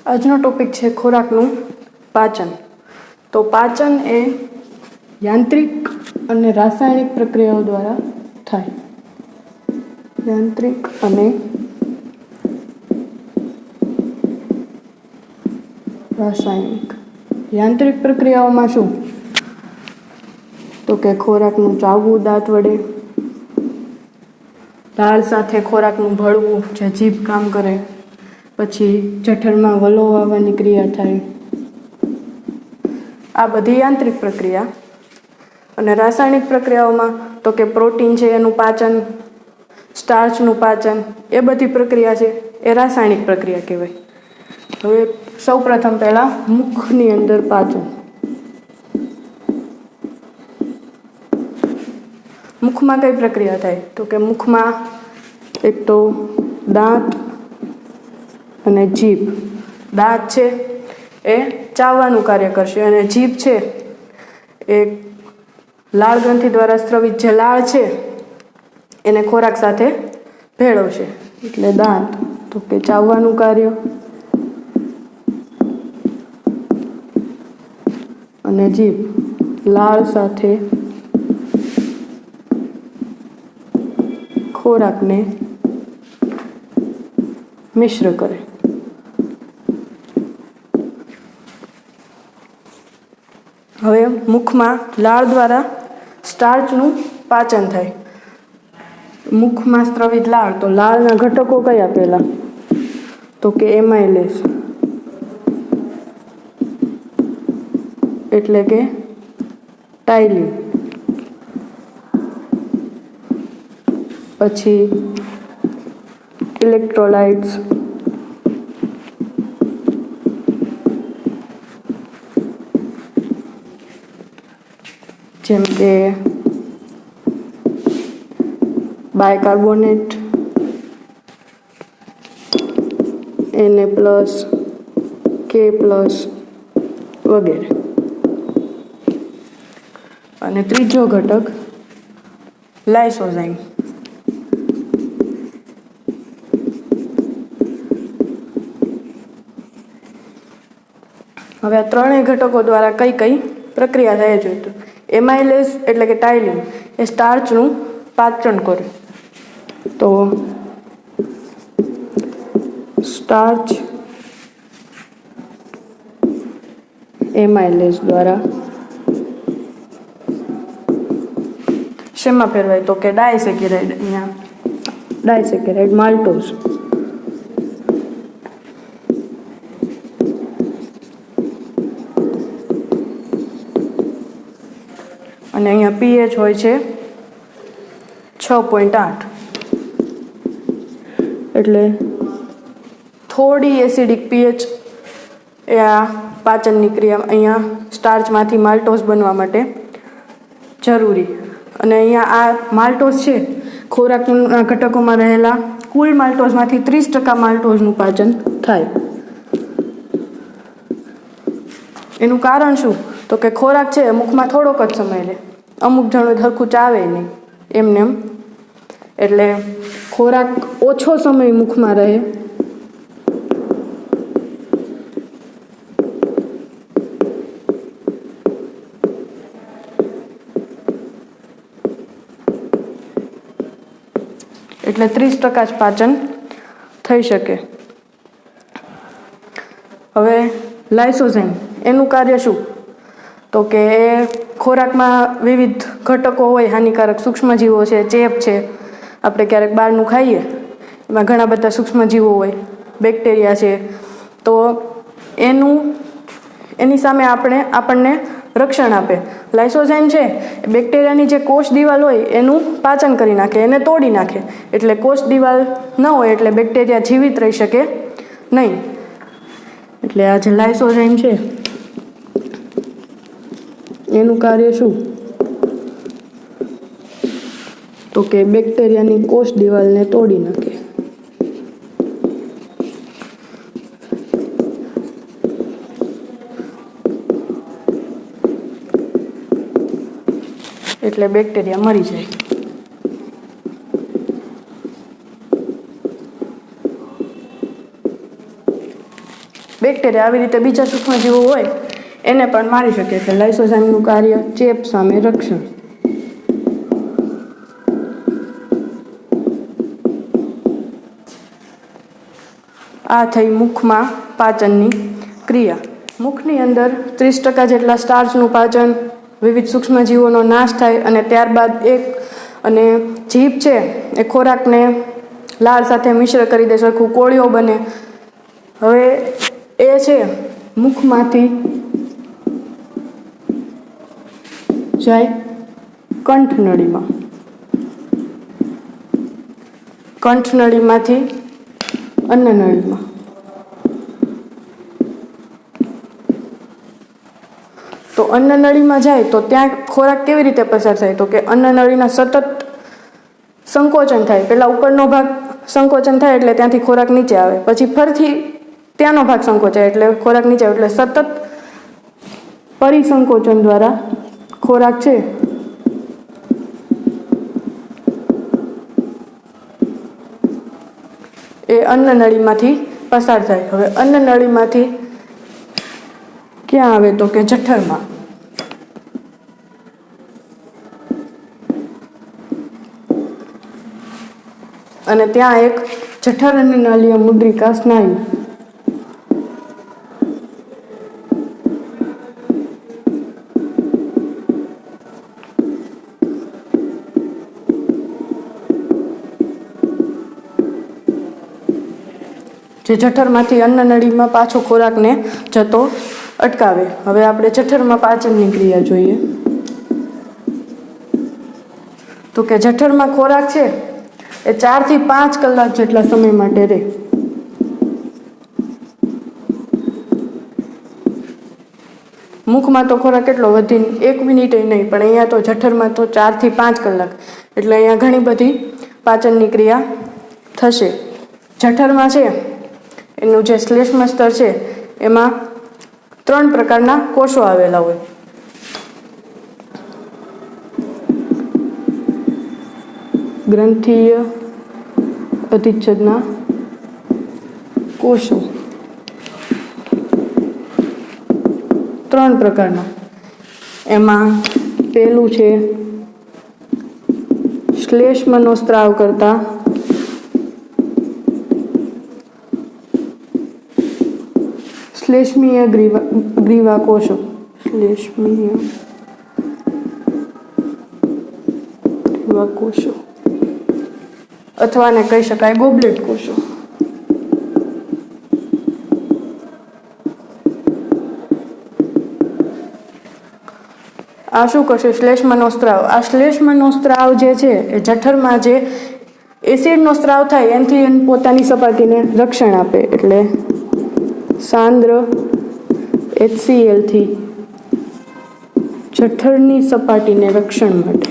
આજનો ટોપિક છે ખોરાકનું પાચન. તો પાચન એ યાંત્રિક અને રાસાયણિક પ્રક્રિયાઓ દ્વારા થાય. યાંત્રિક અને રાસાયણિક. યાંત્રિક પ્રક્રિયાઓમાં શું? તો કે ખોરાકનું ચાવવું દાંત વડે, દાળ સાથે ખોરાકનું ભળવું જે જીભ કામ કરે, પછી જઠરમાં વલોવવાની ક્રિયા થાય. આ બધી યાંત્રિક પ્રક્રિયા. અને રાસાયણિક પ્રક્રિયાઓમાં તો કે પ્રોટીન છે એનું પાચન, સ્ટાર્ચનું પાચન, એ બધી પ્રક્રિયા છે એ રાસાયણિક પ્રક્રિયા કહેવાય. હવે સૌ પ્રથમ પહેલાં મુખની અંદર પાચન. મુખમાં કઈ પ્રક્રિયા થાય? તો કે મુખમાં એક તો દાંત અને જીભ. દાંત છે એ ચાવવાનું કાર્ય કરશે અને જીભ છે એ લાળ ગ્રંથિ દ્વારા સ્રવિત જે લાળ છે એને ખોરાક સાથે ભેળવશે. એટલે દાંત તો કે ચાવવાનું કાર્ય અને જીભ લાળ સાથે ખોરાકને મિશ્ર કરે. હવે મુખમાં લાળ દ્વારા સ્ટાર્ચનું પાચન થાય. મુખમાં સ્રવિત લાળ, તો લાળના ઘટકો કયા પહેલા? તો કે એમાઇલેસ એટલે કે ટાઇલિન, પછી ઇલેક્ટ્રોલાઇટ્સ, જેમ કે બાયકાર્બોનેટ, Na+, K+ વગેરે. અને ત્રીજો ઘટક લાઇસોઝાઇમ. હવે આ ત્રણેય ઘટકો દ્વારા કઈ કઈ પ્રક્રિયા થાય છે? એમાઇલેસ એટલે કે ટાઇલિન એ સ્ટાર્ચનું પાચન કરે. તો સ્ટાર્ચ એમાઇલેસ દ્વારા શેમાં ફેરવાય? તો કે ડાયસેકેરાઇડ. અહીંયા ડાયસેકેરાઇડ માલ્ટોઝ. અને અહીંયા pH હોય છે 6.8. એટલે થોડી એસિડિક pH એ આ પાચનની ક્રિયા અહીંયા સ્ટાર્ચમાંથી માલ્ટોઝ બનવા માટે જરૂરી. અને અહીંયા આ માલ્ટોઝ છે ખોરાકના ઘટકોમાં રહેલા કુલ માલ્ટોઝમાંથી 30% માલ્ટોઝનું પાચન થાય. એનું કારણ શું? તો કે ખોરાક છે મુખમાં થોડોક જ સમય લે, અમુક જણો સરખું ચાવે નહીં એમને એમ. એટલે ખોરાક ઓછો સમય મુખમાં રહે એટલે 30% જ પાચન થઈ શકે. હવે લાઇસોઝાઇમ એનું કાર્ય શું? તો કે ખોરાકમાં વિવિધ ઘટકો હોય, હાનિકારક સૂક્ષ્મજીવો છે, ચેપ છે. આપણે ક્યારેક બહારનું ખાઈએ એમાં ઘણા બધા સૂક્ષ્મજીવો હોય, બેક્ટેરિયા છે. તો એની સામે આપણને રક્ષણ આપે. લાઇસોઝાઇમ છે એ બેક્ટેરિયાની જે કોષ દિવાલ હોય એનું પાચન કરી નાખે, એને તોડી નાખે. એટલે કોષ દિવાલ ન હોય એટલે બેક્ટેરિયા જીવિત રહી શકે નહીં. એટલે આ જે લાઇસોઝાઇમ છે એનું કાર્ય શું? તો કે બેક્ટેરિયાની કોષ દિવાલને તોડી નાખે. એટલે બેક્ટેરિયા મરી જાય. બેક્ટેરિયા આવી રીતે બીજા સૂક્ષ્મજીવો હોય એને પણ મારી શકે. એટલે લાઇસોઝાઇમનું કાર્ય ચેપ સામે રક્ષણ. આ થઈ મુખમાં પાચનની ક્રિયા. મુખની અંદર 30% જેટલા સ્ટાર્ચનું પાચન, વિવિધ સૂક્ષ્મજીવોનો નાશ થાય અને ત્યારબાદ અને જીભ છે એ ખોરાકને લાળ સાથે મિશ્ર કરી દે, સરખું કોળિયો બને. હવે એ છે મુખમાંથી જાય કંઠનળીમાં, કંઠનળીમાંથી અન્નનળીમાં. તો અન્નનળીમાં જાય તો ત્યાં ખોરાક કેવી રીતે પસાર થાય? તો કે અન્નનળીના સતત સંકોચન થાય. પહેલાં ઉપરનો ભાગ સંકોચન થાય એટલે ત્યાંથી ખોરાક નીચે આવે, પછી ફરીથી ત્યાંનો ભાગ સંકોચાય એટલે ખોરાક નીચે આવે. એટલે સતત પરિસંકોચન દ્વારા ખોરાક છે એ અન્નનળીમાંથી પસાર થાય. હવે અન્નનળીમાંથી ક્યાં આવે? તો કે જઠરમાં. અને ત્યાં એક જઠરાન્નનળીય મુદ્રિકા સ્નાયુ. જે જઠરમાંથી અન્નનળીમાં પાછો ખોરાકને જતો અટકાવે. હવે આપણે જઠરમાં પાચનની ક્રિયા જોઈએ. તો કે જઠરમાં ખોરાક છે એ 4 થી 5 કલાક જેટલા સમય માટે રહે. મુખમાં તો ખોરાક કેટલો વધીને 1 મિનિટ નહીં, પણ અહીંયા તો જઠરમાં તો 4 થી 5 કલાક. એટલે અહીંયા ઘણી બધી પાચનની ક્રિયા થશે. જઠરમાં છે એનું જે શ્લેષ્મ સ્તર છે એમાં 3 પ્રકારના કોષો આવેલા હોય. ગ્રંથીય અધિચ્છદના કોષો 3 પ્રકારના. એમાં પહેલું છે શ્લેષ્મનો સ્ત્રાવ કરતા શ્લેષ્મીય ગ્રીવા કોષો. શ્લેષ્મીય ગ્રીવા કોષો અથવા ને કહી શકાય ગોબલેટ કોષો. આ શું કરશે? શ્લેષ્મનો સ્ત્રાવ. આ શ્લેષ્મનો સ્ત્રાવ જે છે એ જઠરમાં જે એસિડનો સ્ત્રાવ થાય એનાથી પોતાની સપાટીને રક્ષણ આપે. એટલે સાંદ્ર HCl થી જઠરની સપાટીને રક્ષણ માટે.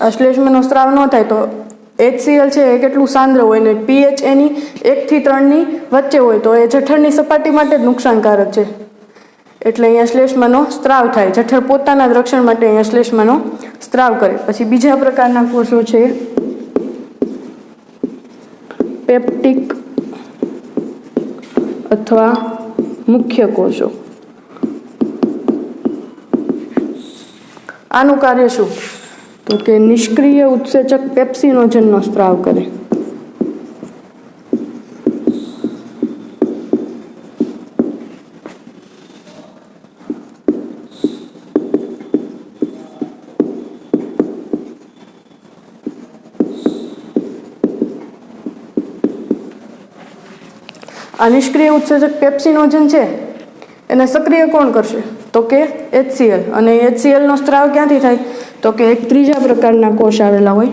આ શ્લેષ્મનો સ્ત્રાવ ન થાય તો HCl છે એ કેટલું સાંદ્ર હોય ને pH એની 1 થી 3 ની વચ્ચે હોય તો એ જઠરની સપાટી માટે જ નુકસાનકારક છે. એટલે અહીંયા શ્લેષ્મનો સ્ત્રાવ થાય. જઠર પોતાના જ રક્ષણ માટે અહીંયા શ્લેષ્મનો સ્ત્રાવ કરે. પછી બીજા પ્રકારના કોષો છે પેપ્ટિક અથવા મુખ્ય કોષો. આનું કાર્ય શું? તો કે નિષ્ક્રિય ઉત્સેચક પેપ્સિનોજનનો સ્ત્રાવ કરે. આ નિષ્ક્રિય ઉત્સેચક પેપ્સિનોજન છે એને સક્રિય કોણ કરશે? તો કે HCl. અને HCl નો સ્ત્રાવ ક્યાંથી થાય? તો કે એક ત્રીજા પ્રકારના કોષ આવેલા હોય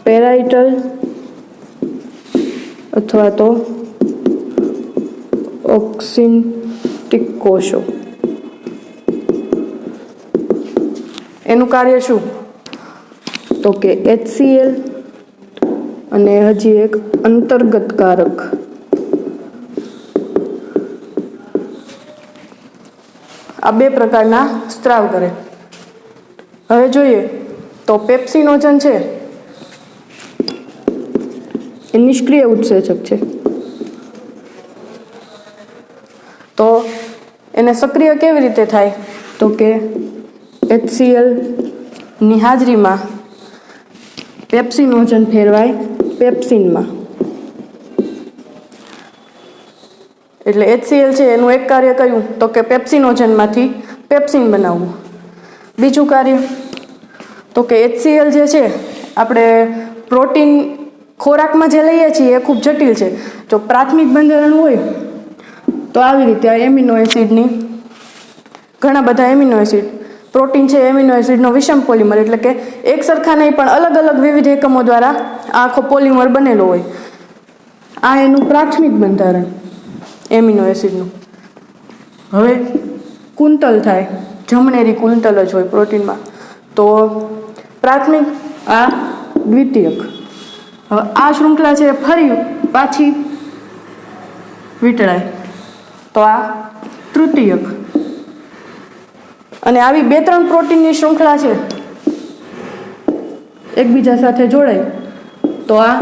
પેરાઇટલ અથવા તો ઓક્સિન્ટિક કોષો. એનું કાર્ય શું? તો કે HCl અને હજી એક અંતર્ગત કારક. આ 2 પ્રકારના સ્ત્રાવ કરે. હવે જોઈએ તો પેપ્સિનોજન છે એ નિષ્ક્રિય ઉત્સેચક છે, તો એને સક્રિય કેવી રીતે થાય? તો કે HCl ની હાજરીમાં પેપ્સિનોજન ફેરવાય પેપ્સિનમાં. એટલે HCl છે એનું એક કાર્ય કયું? તો કે પેપ્સિનોજનમાંથી પેપ્સિન બનાવવું. બીજું કાર્ય તો કે HCl જે છે આપણે પ્રોટીન ખોરાકમાં જે લઈએ છીએ એ ખૂબ જટિલ છે. જો પ્રાથમિક બંધારણ હોય તો આવી રીતે આ એમિનો એસિડની ઘણા બધા એમિનો એસિડ, પ્રોટીન છે એમિનો એસિડનો વિષમ પોલિમર, એટલે કે એક સરખા નહીં પણ અલગ અલગ વિવિધ એકમો દ્વારા આ આખો પોલિમર બનેલો હોય. આ એનું પ્રાથમિક બંધારણ એમિનો એસિડનું. હવે કુંતલ થાય, જમણેરી કુંતલ જ હોય પ્રોટીનમાં, તો પ્રાથમિક આ દ્વિતીયક. હવે આ શૃંખલા છે ફરી પાછી વીંટળાય તો આ તૃતીયક. અને આવી 2-3 પ્રોટીનની શૃંખલા છે એકબીજા સાથે જોડાય તો આ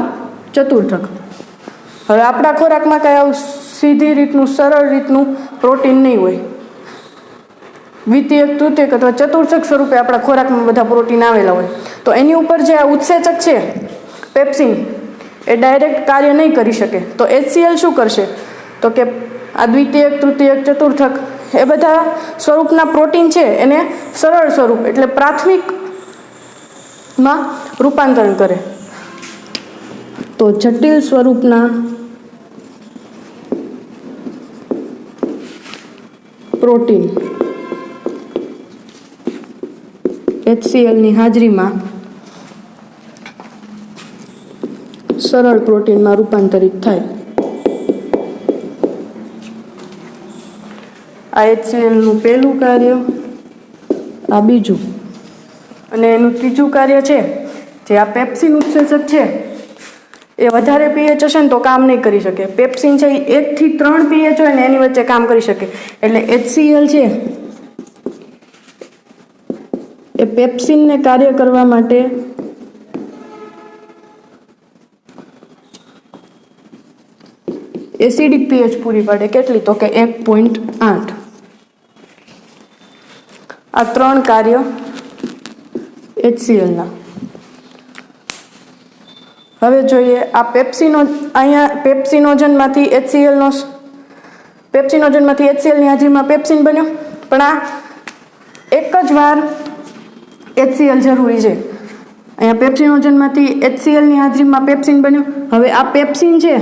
ચતુર્થક. હવે આપણા ખોરાકમાં કઈ આવું સીધી રીતનું સરળ રીતનું પ્રોટીન નહીં હોય. દ્વિતીયક, તૃતીયક અથવા ચતુર્થક સ્વરૂપે આપણા ખોરાકમાં બધા પ્રોટીન આવેલા હોય. તો એની ઉપર જે આ ઉત્સેચક છે પેપ્સિન એ ડાયરેક્ટ કાર્ય નહીં કરી શકે. તો HCl શું કરશે? તો કે આ દ્વિતીયક, તૃતીયક, ચતુર્થક એ બધા સ્વરૂપના પ્રોટીન છે એને સરળ સ્વરૂપ એટલે પ્રાથમિકમાં રૂપાંતરણ કરે. તો જટિલ સ્વરૂપના પ્રોટીન HCl ની હાજરીમાં સરળ પ્રોટીનમાં રૂપાંતરિત થાય. આ HCl નું પહેલું કાર્ય, આ બીજું, અને એનું ત્રીજું કાર્ય છે જે આ પેપ્સિન ઉત્સેચક છે એ વધારે pH હશે ને તો કામ નહીં કરી શકે. પેપ્સિન છે એ 1 થી 3 pH હોય ને એની વચ્ચે કામ કરી શકે. એટલે HCl છે એ પેપ્સિનને કાર્ય કરવા માટે એસિડિક pH પૂરી પાડે. કેટલી? તો કે 1.8. આ 3 કાર્ય HCl ના. હવે જોઈએ આ અહીંયા પેપ્સિનોજનમાંથી HCl ની હાજરીમાં પેપ્સિન બન્યો, પણ આ એક જ વાર HCl જરૂરી છે. અહીંયા પેપ્સિનોજનમાંથી HCl ની હાજરીમાં પેપ્સિન બન્યો. હવે આ પેપ્સિન છે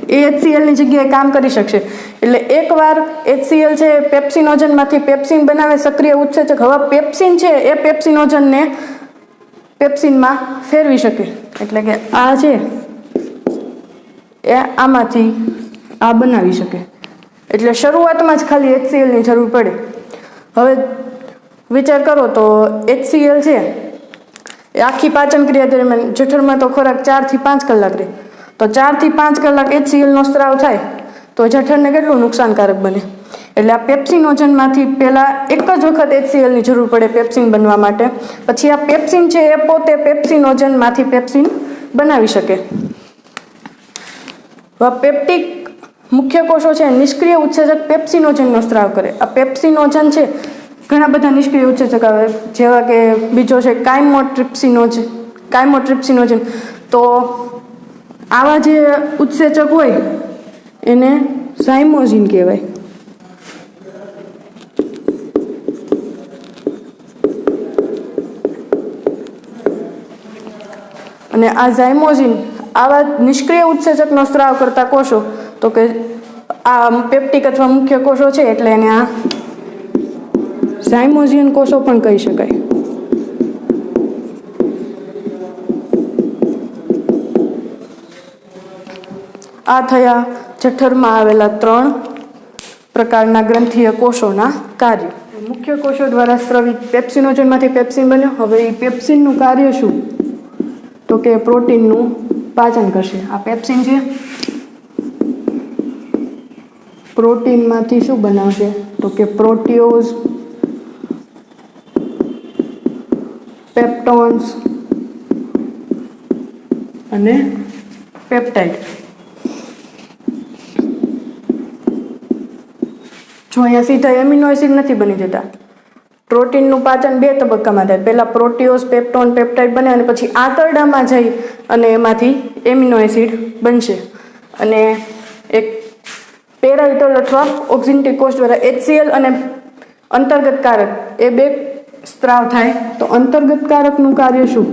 એ HCl ની જગ્યાએ કામ કરી શકશે. એટલે એકવાર HCl છે પેપ્સિનોજનમાંથી પેપ્સિન બનાવે, સક્રિય ઉત્સેચક. હવે પેપ્સિન છે એ પેપ્સિનોજનને પેપ્સિનમાં ફેરવી શકે. એટલે કે આ છે એ આમાંથી આ બનાવી શકે. એટલે શરૂઆતમાં જ ખાલી HCl ની જરૂર પડે. હવે વિચાર કરો તો HCl છે એ આખી પાચન ક્રિયા દરમિયાન જઠરમાં તો ખોરાક 4 થી 5 કલાક રહે. તો 4 થી 5 કલાક HCl નો સ્ત્રાવ થાય તો જઠરને કેટલું નુકસાનકારક બને. એટલે આ પેપ્સિનોજનમાંથી પહેલા એક જ વખત HCl ની જરૂર પડે પેપ્સિન બનવા માટે. પછી આ પેપ્સિન છે એ પોતે પેપ્સિનોજનમાંથી પેપ્સિન બનાવી શકે. પેપ્ટિક મુખ્ય કોષો છે નિષ્ક્રિય ઉત્સેચક પેપ્સિનોજનનો સ્ત્રાવ કરે. આ પેપ્સિનોજન છે ઘણા બધા નિષ્ક્રિય ઉત્સેચક આવે, જેવા કે બીજો છે કાઇમોટ્રિપ્સિનોજન. તો આવા જે ઉત્સેચક હોય એને ઝાઇમોઝિન કહેવાય. અને આ ઝાઇમોઝિન આવા નિષ્ક્રિય ઉત્સેચકનો સ્ત્રાવ કરતા કોષો, તો કે આ પેપ્ટિક અથવા મુખ્ય કોષો છે એટલે એને આ ઝાઇમોઝિયન કોષો પણ કહી શકાય. આ થયા જઠરમાં આવેલા 3 પ્રકારના ગ્રંથીય કોષોના કાર્ય. મુખ્ય કોષો દ્વારા સ્રવિત પેપ્સિનોજનમાંથી પેપ્સિન બન્યો. હવે એ પેપ્સિનનું કાર્ય શું? તો કે પ્રોટીનનું પાચન કરશે. આ પેપ્સિન છે પ્રોટીનમાંથી શું બનાવશે? તો કે પ્રોટીઓઝ પેપ્ટોન્સ અને પેપ્ટાઇડ. જો અહીંયા સીધા એમિનો એસિડ નથી બની જતા. પ્રોટીનનું પાચન 2 તબક્કામાં થાય. પહેલાં પ્રોટીઓસ, પેપ્ટોન, પેપ્ટાઇડ બને અને પછી આંતરડામાં જઈ અને એમાંથી એમિનો એસિડ બનશે. અને એક પેરાઇટલ અથવા ઓક્ઝિન્ટિક કોષ દ્વારા HCl અને અંતર્ગત કારક એ 2 સ્ત્રાવ થાય. તો અંતર્ગત કારકનું કાર્ય શું?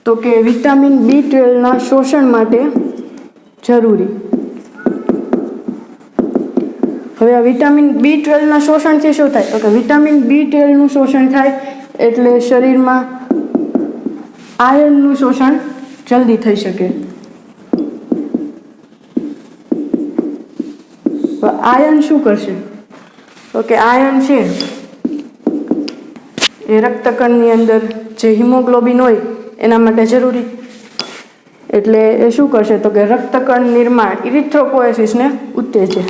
તો કે વિટામિન B12ના શોષણ માટે જરૂરી. હવે આ વિટામિન B12ના શોષણથી શું થાય? તો કે વિટામિન B12નું શોષણ થાય એટલે શરીરમાં આયર્નનું શોષણ જલ્દી થઈ શકે. આયર્ન શું કરશે? તો કે આયર્ન છે એ રક્તકણની અંદર જે હિમોગ્લોબિન હોય એના માટે જરૂરી. એટલે એ શું કરશે? તો કે રક્તકણ નિર્માણ ઇરિથ્રોપોએસિસને ઉત્તેજે.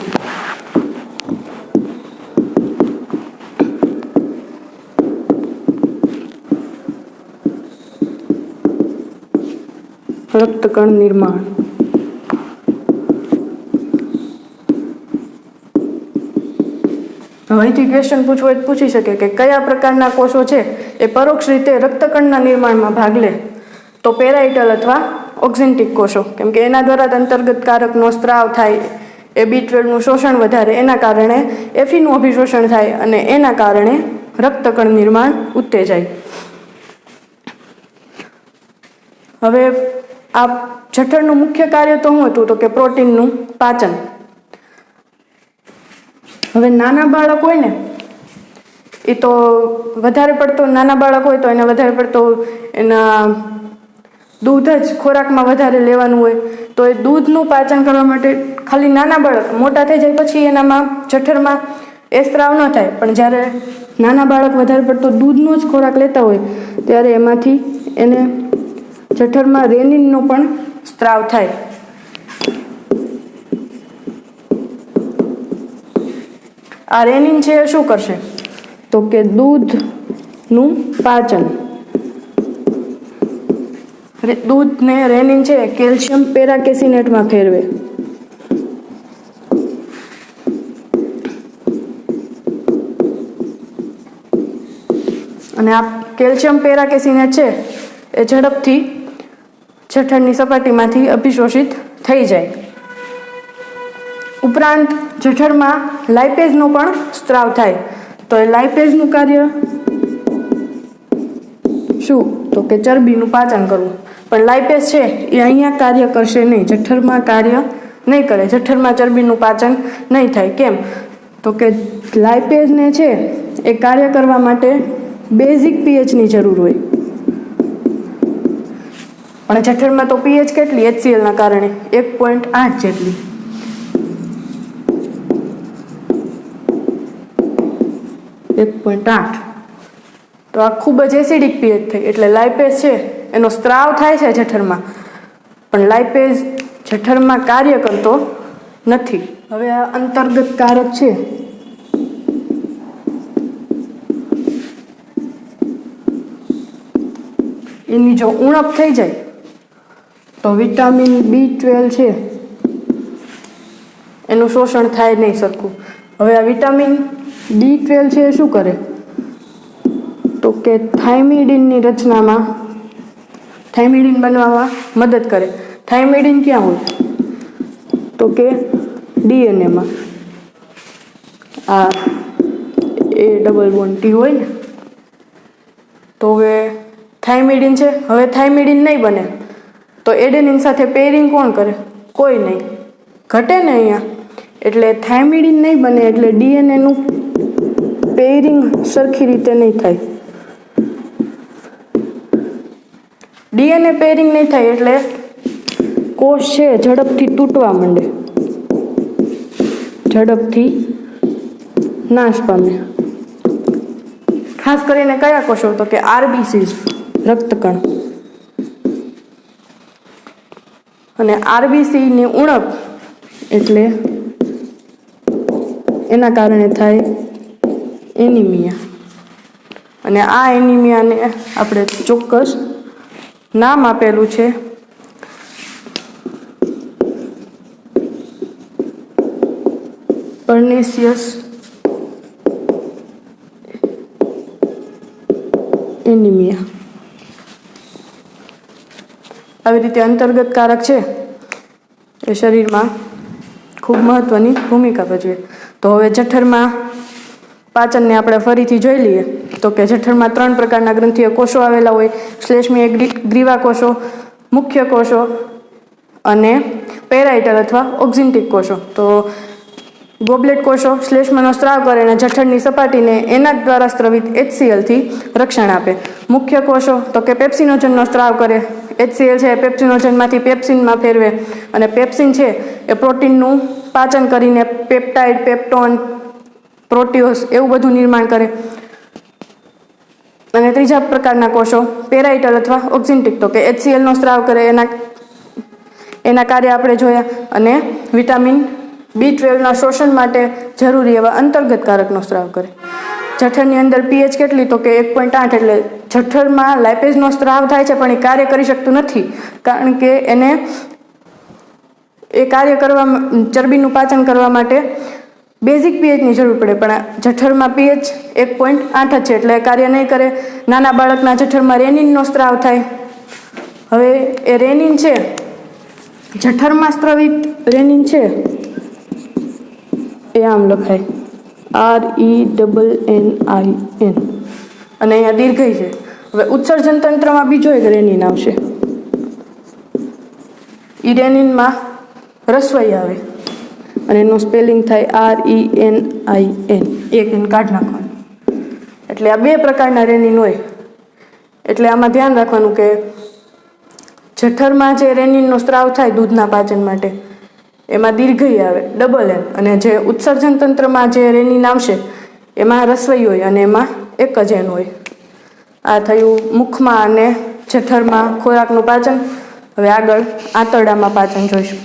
રક્તકણ નિર્માણ. અહીંથી ક્વેશ્ચન પૂછવો હોય પૂછી શકે કે કયા પ્રકારના કોષો છે એ પરોક્ષ રીતે રક્તકણના નિર્માણમાં ભાગ લે? તો પેરાઇટલ અથવા ઓક્ઝિન્ટિક કોષો, કેમ કે એના દ્વારા અંતર્ગત કારકનો સ્ત્રાવ થાય, એ B12નું શોષણ વધારે, એના કારણે એફીનું અભિશોષણ થાય અને એના કારણે રક્તકણ નિર્માણ ઉત્તેજાય. હવે આ જઠરનું મુખ્ય કાર્ય તો શું હતું? તો કે પ્રોટીનનું પાચન. હવે નાના બાળક હોય ને એ તો વધારે પડતો, નાના બાળક હોય તો એને વધારે પડતો એના દૂધ જ ખોરાકમાં વધારે લેવાનું હોય. તો એ દૂધનું પાચન કરવા માટે ખાલી નાના બાળક મોટા થઈ જાય પછી એનામાં જઠરમાં એ સ્ત્રાવ ન થાય, પણ જ્યારે નાના બાળક વધારે પડતો દૂધનો જ ખોરાક લેતા હોય ત્યારે એમાંથી એને જઠરમાં રેનિનનો પણ સ્ત્રાવ થાય. આ રેનિન છે એ શું કરશે? તો કે દૂધનું પાચન. દૂધને રેનિન છે કેલ્શિયમ પેરાકેસિનેટમાં ફેરવે. અને આ કેલ્શિયમ પેરાકેસિનેટ છે એ ઝડપથી જઠરની સપાટીમાંથી અભિશોષિત થઈ જાય. ઉપરાંત જઠરમાં લાઇપેઝનો પણ સ્ત્રાવ થાય. તો એ લાઇપેઝનું કાર્ય શું? તો કે ચરબીનું પાચન કરવું. પણ લાઇપેઝ છે એ અહીંયા કાર્ય કરશે નહીં, જઠરમાં કાર્ય નહીં કરે, જઠરમાં ચરબીનું પાચન નહીં થાય. કેમ? તો કે લાઇપેઝને છે એ કાર્ય કરવા માટે બેઝિક pHની જરૂર હોય, પણ જઠરમાં તો pH કેટલી? HClના કારણે 1.8 જેટલી. તો આ ખૂબ જ એસિડિક pH થઈ એટલે લાઇપેઝ છે એનો સ્ત્રાવ થાય છે જઠરમાં, પણ લાઇપેઝ જઠરમાં કાર્ય કરતો નથી. હવે આ અંતર્ગત કારક છે એની જો ઉણપ થઈ જાય તો વિટામિન B12 છે એનું શોષણ થાય નહીં સરખું. હવે આ વિટામિન B12 છે એ શું કરે? તો કે થાઇમિડિનની રચનામાં, થાઇમિડિન બનવામાં મદદ કરે. થાઇમિડિન ક્યાં હોય? તો કે DNAમાં. આ A ડબલ બોન્ડ T હોય ને. તો હવે થાઇમિડિન છે, હવે થાઇમિડિન નહીં બને તો એડેનિન સાથે પેરિંગ કોણ કરે? કોઈ નહીં, ઘટે ને અહીંયા. એટલે થાઇમિડિન નહીં બને એટલે DNAનું પેરિંગ સરખી રીતે નહીં થાય. DNA પેરિંગ નહીં થાય એટલે કોષ છે ઝડપથી તૂટવા માંડે, ઝડપથી નાશ પામે. ખાસ કરીને કયા કોષો? તો કે RBCs, રક્તકણ. અને RBCની ઉણપ એટલે એના કારણે થાય એનિમિયા. અને આ એનિમિયાને આપણે ચોક્કસ નામ આપેલું છે પર્નિશિયસ એનિમિયા. આવી રીતે અંતર્ગત કારક છે એ શરીરમાં ખૂબ મહત્વની ભૂમિકા ભજવે. તો હવે જઠરમાં પાચનને આપણે ફરીથી જોઈ લઈએ તો કે જઠરમાં 3 પ્રકારના ગ્રંથીય કોષો આવેલા હોય: શ્લેષ્મીય ગ્રીવા કોષો, મુખ્ય કોષો અને પેરાઇટલ અથવા ઓક્ઝિન્ટિક કોષો. તો ગોબલેટ કોષો શ્લેષ્મનો સ્ત્રાવ કરે અને જઠરની સપાટીને એના દ્વારા સ્ત્રવિત HCl થી રક્ષણ આપે. મુખ્ય કોષો તો કે પેપ્સિનોજનનો સ્ત્રાવ કરે. HCl છે પેપ્સિનોજનમાંથી પેપ્સિનમાં ફેરવે અને પેપ્સિન છે એ પ્રોટીનનું પાચન કરીને પેપ્ટાઇડ, પેપ્ટોન, પ્રોટીઓસ એવું બધું નિર્માણ કરે. અને ત્રીજા પ્રકારના કોષો પેરાઇટલ અથવા ઓક્ઝિન્ટિક તો કે HClનો સ્ત્રાવ કરે. એના કાર્ય આપણે જોયા. અને વિટામિન B12ના શોષણ માટે જરૂરી એવા અંતર્ગત કારકનો સ્ત્રાવ કરે. જઠરની અંદર pH કેટલી તો કે 1.8. એટલે જઠરમાં લાઇપેઝનો સ્ત્રાવ થાય છે પણ એ કાર્ય કરી શકતું નથી, કારણ કે એને એ કાર્ય કરવા ચરબીનું પાચન કરવા માટે બેઝિક pHની જરૂર પડે, પણ જઠરમાં pH 1.8 જ છે એટલે કાર્ય નહીં કરે. નાના બાળકના જઠરમાં રેનિનનો સ્ત્રાવ થાય. હવે એ રેનિન છે, જઠરમાં સ્ત્રવિત રેનિન છે એ આમ લખાય RENNIN અને અહીંયા દીર્ઘઈ છે. હવે ઉત્સર્જન તંત્રમાં બીજો એક રેનિન આવશે. ઈ રેનિનમાં રસવઈ આવે અને એનું સ્પેલિંગ થાય RENIN. એક એન કાઢ નાખવાનું. એટલે આ 2 પ્રકારના રેનિન હોય. એટલે આમાં ધ્યાન રાખવાનું કે જઠરમાં જે રેનિનનો સ્ત્રાવ થાય દૂધના પાચન માટે એમાં દીર્ઘઈ આવે, ડબલ એન. અને જે ઉત્સર્જન તંત્રમાં જે રેનિન આવશે એમાં રસવઈ હોય અને એમાં એક જ એન હોય. આ થયું મુખમાં અને જઠરમાં ખોરાકનું પાચન. હવે આગળ આંતરડામાં પાચન જોઈશું.